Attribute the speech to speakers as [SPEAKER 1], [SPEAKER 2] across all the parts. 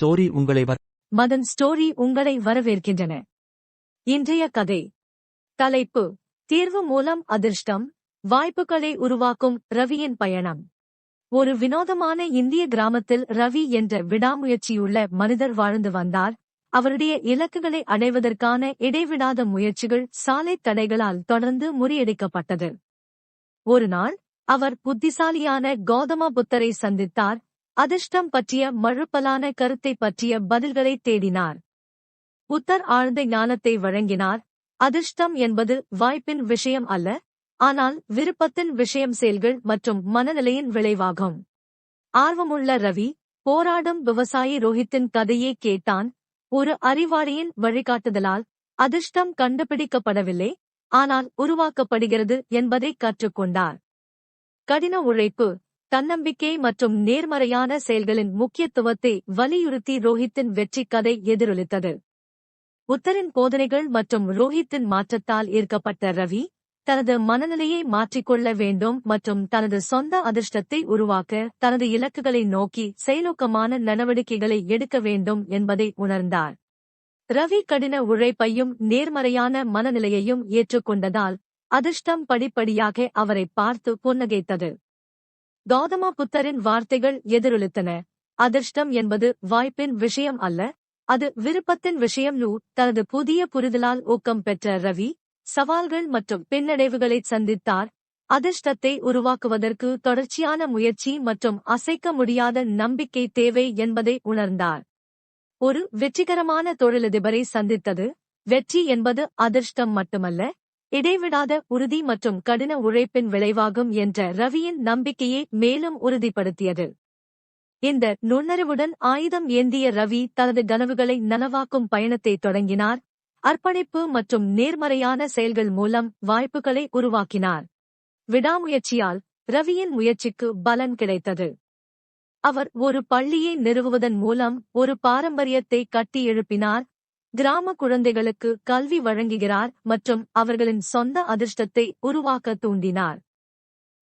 [SPEAKER 1] Story உங்களை
[SPEAKER 2] Madan story உங்களை வரவேற்கின்றன. இன்றைய கதை தலைப்பு: தீர்வு மூலம் அதிர்ஷ்டம், வாய்ப்புகளை உருவாக்கும் ரவியின் பயணம். ஒரு வினோதமான இந்திய கிராமத்தில் ரவி என்ற விடாமுயற்சியுள்ள மனிதர் வாழ்ந்து வந்தார். அவருடைய இலக்குகளை அடைவதற்கான இடைவிடாத முயற்சிகள் சாலை தடைகளால் தொடர்ந்து முறியடிக்கப்பட்டது. ஒருநாள் அவர் புத்திசாலியான கௌதம புத்தரை சந்தித்தார். அதிர்ஷ்டம் பற்றிய மழுப்பலான கருத்தை பற்றிய பதில்களை தேடினார். புத்தர் ஆழ்ந்த ஞானத்தை வழங்கினார். அதிர்ஷ்டம் என்பது வாய்ப்பின் விஷயம் அல்ல, ஆனால் விருப்பத்தின் விஷயம், செயல்கள் மற்றும் மனநிலையின் விளைவாகும். ஆர்வமுள்ள ரவி போராடும் விவசாயி ரோஹித்தின் கதையை கேட்டான். ஒரு அறிவாளியின் வழிகாட்டுதலால் அதிர்ஷ்டம் கண்டுபிடிக்கப்படவில்லை, ஆனால் உருவாக்கப்படுகிறது என்பதை கற்றுக்கொண்டார். கடின உழைப்பு, தன்னம்பிக்கை மற்றும் நேர்மறையான செயல்களின் முக்கியத்துவத்தை வலியுறுத்தி ரோஹித்தின் வெற்றி கதை எதிரொலித்தது. புத்தரின் போதனைகள் மற்றும் ரோஹித்தின் மாற்றத்தால் ஈர்க்கப்பட்ட ரவி தனது மனநிலையை மாற்றிக்கொள்ள வேண்டும் மற்றும் தனது சொந்த அதிர்ஷ்டத்தை உருவாக்க தனது இலக்குகளை நோக்கி செயலூக்கமான நடவடிக்கைகளை எடுக்க வேண்டும் என்பதை உணர்ந்தார். ரவி கடின உழைப்பையும் நேர்மறையான மனநிலையையும் ஏற்றுக்கொண்டதால் அதிர்ஷ்டம் படிப்படியாக அவரை பார்த்து புன்னகைத்தது. கௌதம புத்தரின் வார்த்தைகள் எதிரொலித்தன. அதிர்ஷ்டம் என்பது வாய்ப்பின் விஷயம் அல்ல, அது விருப்பத்தின் விஷயம். தனது புதிய புரிதலால் ஊக்கம் பெற்ற ரவி சவால்கள் மற்றும் பின்னடைவுகளை சந்தித்தார். அதிர்ஷ்டத்தை உருவாக்குவதற்கு தொடர்ச்சியான முயற்சி மற்றும் அசைக்க முடியாத நம்பிக்கை தேவை என்பதை உணர்ந்தார். ஒரு வெற்றிகரமான தொழிலதிபரை சந்தித்தது. வெற்றி என்பது அதிர்ஷ்டம் மட்டுமல்ல, இடைவிடாத உறுதி மற்றும் கடின உழைப்பின் விளைவாகும் என்ற ரவியின் நம்பிக்கையை மேலும் உறுதிப்படுத்தியது. இந்த நுண்ணறிவுடன் ஆயுதம் ஏந்திய ரவி தனது கனவுகளை நனவாக்கும் பயணத்தை தொடங்கினார். அர்ப்பணிப்பு மற்றும் நேர்மறையான செயல்கள் மூலம் வாய்ப்புகளை உருவாக்கினார். விடாமுயற்சியால் ரவியின் முயற்சிக்கு பலன் கிடைத்தது. அவர் ஒரு பள்ளியை நிறுவுவதன் மூலம் ஒரு பாரம்பரியத்தை கட்டி எழுப்பினார். கிராம குழந்தைகளுக்கு கல்வி வழங்குகிறார் மற்றும் அவர்களின் சொந்த அதிர்ஷ்டத்தை உருவாக்க தூண்டினார்.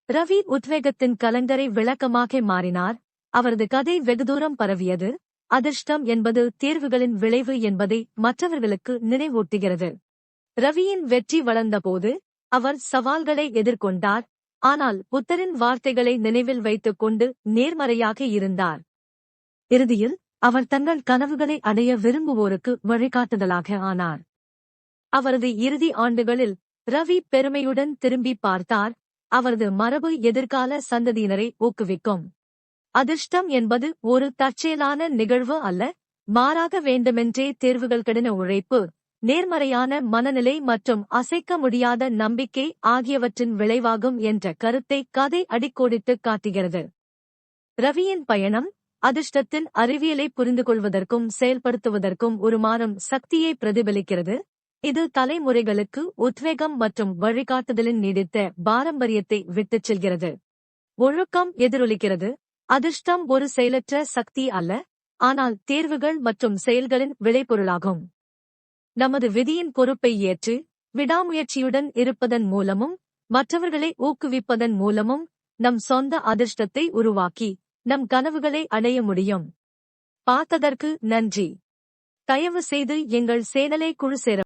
[SPEAKER 2] ரவி உத்வேகத்தின் கலங்கரை விளக்கமாக மாறினார். அவரது கதை வெகுதூரம் பரவியது. அதிர்ஷ்டம் என்பது தேர்வுகளின் விளைவு என்பதை மற்றவர்களுக்கு நினைவூட்டுகிறது. ரவியின் வெற்றி வளர்ந்தபோது அவர் சவால்களை எதிர்கொண்டார், ஆனால் புத்தரின் வார்த்தைகளை நினைவில் வைத்துக் கொண்டு நேர்மறையாக இருந்தார். இறுதியில் அவர் தங்கள் கனவுகளை அடைய விரும்புவோருக்கு வழிகாட்டுதலாக ஆனார். அவரது இறுதி ஆண்டுகளில் ரவி பெருமையுடன் திரும்பி பார்த்தார். அவரது மரபு எதிர்கால சந்ததியினரை ஊக்குவிக்கும். அதிர்ஷ்டம் என்பது ஒரு தற்செயலான நிகழ்வு அல்ல, மாறாக வேண்டுமென்றே தேர்வுகள், கடின உழைப்பு, நேர்மறையான மனநிலை மற்றும் அசைக்க முடியாத நம்பிக்கை ஆகியவற்றின் விளைவாகும் என்ற கருத்தை கதை அடிக்கோடிட்டு காட்டுகிறது. ரவியின் பயணம் அதிர்ஷ்டத்தின் அறிவியலை புரிந்துகொள்வதற்கும் செயல்படுத்துவதற்கும் உருமாறும் சக்தியை பிரதிபலிக்கிறது. இது தலைமுறைகளுக்கு உத்வேகம் மற்றும் வழிகாட்டுதலின் நீடித்த பாரம்பரியத்தை விட்டுச் செல்கிறது. ஒழுக்கம் எதிரொலிக்கிறது. அதிர்ஷ்டம் ஒரு செயலற்ற சக்தி அல்ல, ஆனால் தேர்வுகள் மற்றும் செயல்களின் விளைபொருளாகும். நமது விதியின் பொறுப்பை ஏற்று விடாமுயற்சியுடன் இருப்பதன் மூலமும் மற்றவர்களை ஊக்குவிப்பதன் மூலமும் நம் சொந்த அதிர்ஷ்டத்தை உருவாக்கி நம் கனவுகளை அடைய முடியும். பார்த்ததற்கு நன்றி. தயவு செய்து எங்கள் சேனலை குழு சேர